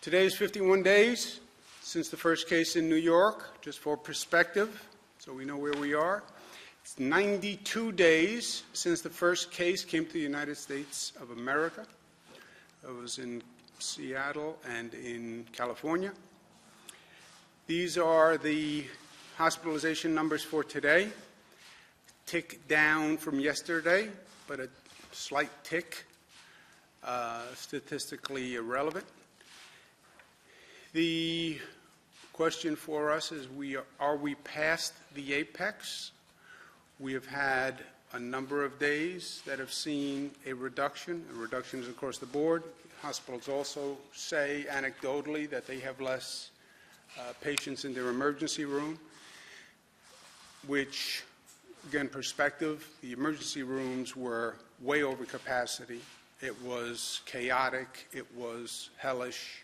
Today is 51 days since the first case in New York, just for perspective, so we know where we are. It's 92 days since the first case came to the United States of America. It was in Seattle and in California. These are the hospitalization numbers for today. Tick down from yesterday, but a slight tick, statistically irrelevant. The question for us is, are we past the apex? We have had a number of days that have seen a reduction. Reductions across the board. Hospitals also say anecdotally that they have less patients in their emergency room, which, again, perspective, the emergency rooms were way over capacity. It was chaotic. It was hellish.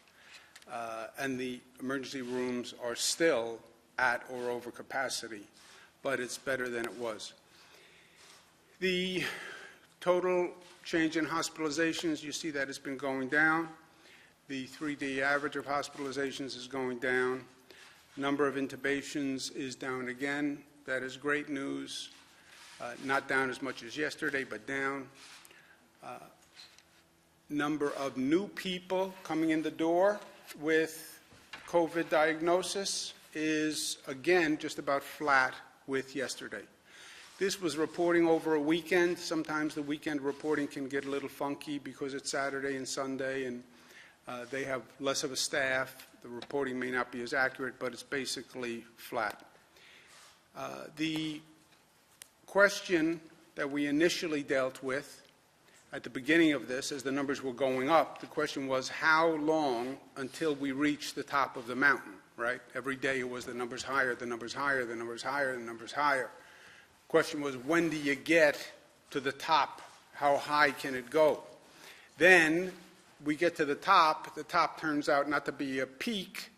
And the emergency rooms are still at or over capacity, but it's better than it was. The total change in hospitalizations, you see that it's been going down. The 3-day average of hospitalizations is going down. Number of intubations is down again. That is great news. Not down as much as yesterday, but down. Number of new people coming in the door with COVID diagnosis is, again, just about flat with yesterday. This was reporting over a weekend. Sometimes the weekend reporting can get a little funky because it's Saturday and Sunday, and they have less of a staff. The reporting may not be as accurate, but it's basically flat. The question that we initially dealt with at the beginning of this, as the numbers were going up, the question was how long until we reach the top of the mountain, right? Every day it was the numbers higher, the numbers higher, the numbers higher, the numbers higher. The question was, when do you get to the top? How high can it go? Then we get to the top. The top turns out not to be a peak.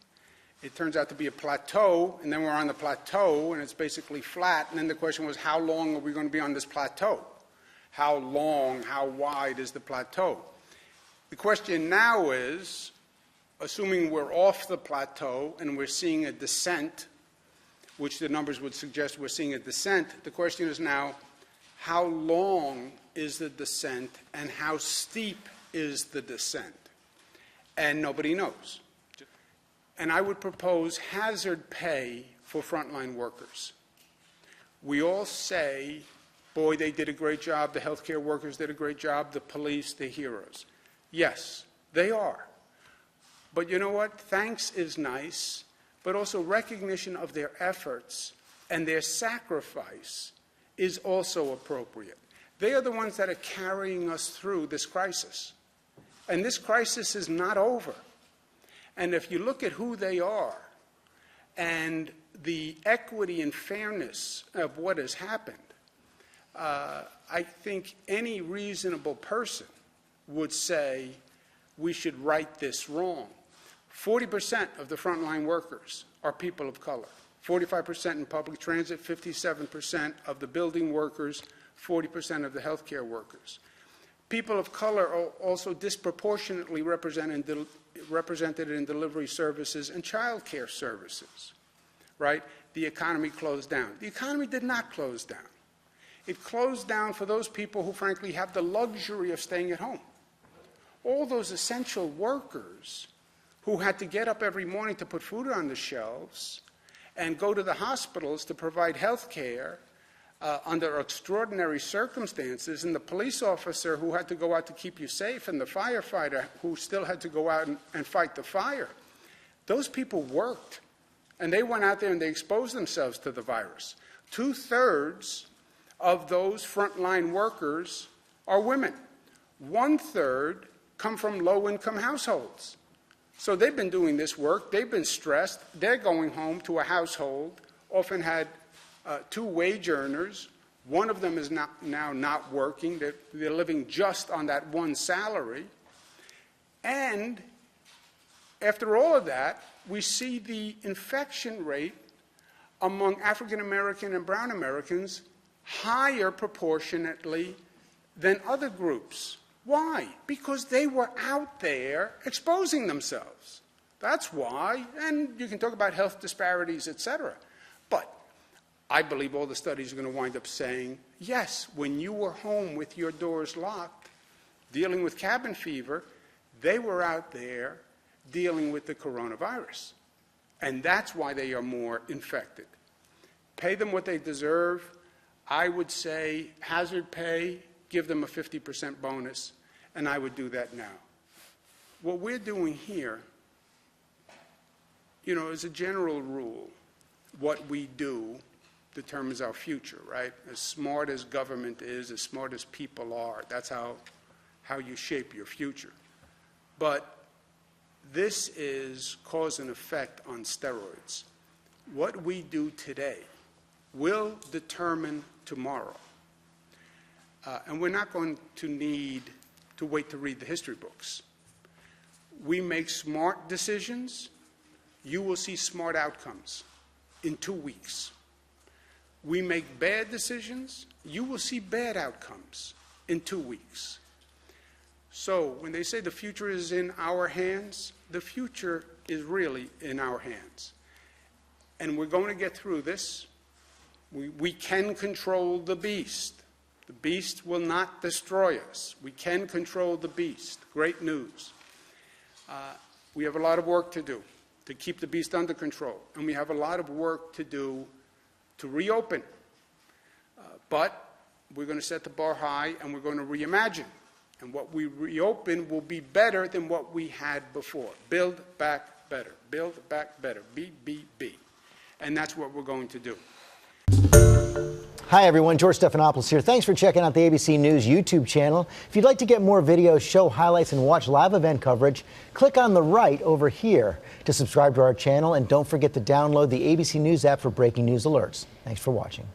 It turns out to be a plateau, and then we're on the plateau, and it's basically flat. And then the question was, how long are we going to be on this plateau? How long, how wide is the plateau? The question now is, assuming we're off the plateau and we're seeing a descent, which the numbers would suggest we're seeing a descent, the question is now, how long is the descent and how steep is the descent? And nobody knows. And I would propose hazard pay for frontline workers. We all say, boy, they did a great job, the healthcare workers did a great job, the police, the heroes. Yes, they are. But you know what? Thanks is nice, but also recognition of their efforts and their sacrifice is also appropriate. They are the ones that are carrying us through this crisis. And this crisis is not over. And if you look at who they are and the equity and fairness of what has happened, I think any reasonable person would say we should right this wrong. 40% of the frontline workers are people of color. 45% in public transit, 57% of the building workers, 40% of the healthcare workers. People of color are also disproportionately represented in delivery services and child care services, right? The economy closed down. The economy did not close down. It closed down for those people who, frankly, have the luxury of staying at home. All those essential workers who had to get up every morning to put food on the shelves and go to the hospitals to provide health care under extraordinary circumstances, and the police officer who had to go out to keep you safe, and the firefighter who still had to go out and fight the fire. Those people worked, and they went out there and they exposed themselves to the virus. 2/3 of those frontline workers are women. 1/3 come from low-income households. So they've been doing this work. They've been stressed. They're going home to a household, often had 2 wage earners. One of them is now not working. They're living just on that one salary. And after all of that, we see the infection rate among African American and brown Americans higher proportionately than other groups. Why? Because they were out there exposing themselves. That's why, and you can talk about health disparities, et cetera. But I believe all the studies are going to wind up saying, yes, when you were home with your doors locked, dealing with cabin fever, they were out there dealing with the coronavirus. And that's why they are more infected. Pay them what they deserve. I would say hazard pay, give them a 50% bonus, and I would do that now. What we're doing here, you know, as a general rule, what we do determines our future, right? As smart as government is, as smart as people are, that's how you shape your future. But this is cause and effect on steroids. What we do today will determine tomorrow. And we're not going to need to wait to read the history books. We make smart decisions. You will see smart outcomes in 2 weeks. We make bad decisions. You will see bad outcomes in 2 weeks. So when they say the future is in our hands, the future is really in our hands. And we're going to get through this. We can control the beast. The beast will not destroy us. We can control the beast. Great news. We have a lot of work to do to keep the beast under control. And we have a lot of work to do to reopen. But we're going to set the bar high and we're going to reimagine. And what we reopen will be better than what we had before. Build back better. Build back better. BBB. And that's what we're going to do. Hi, everyone. George Stephanopoulos here. Thanks for checking out the ABC News YouTube channel. If you'd like to get more videos, show highlights, and watch live event coverage, click on the right over here to subscribe to our channel. And don't forget to download the ABC News app for breaking news alerts. Thanks for watching.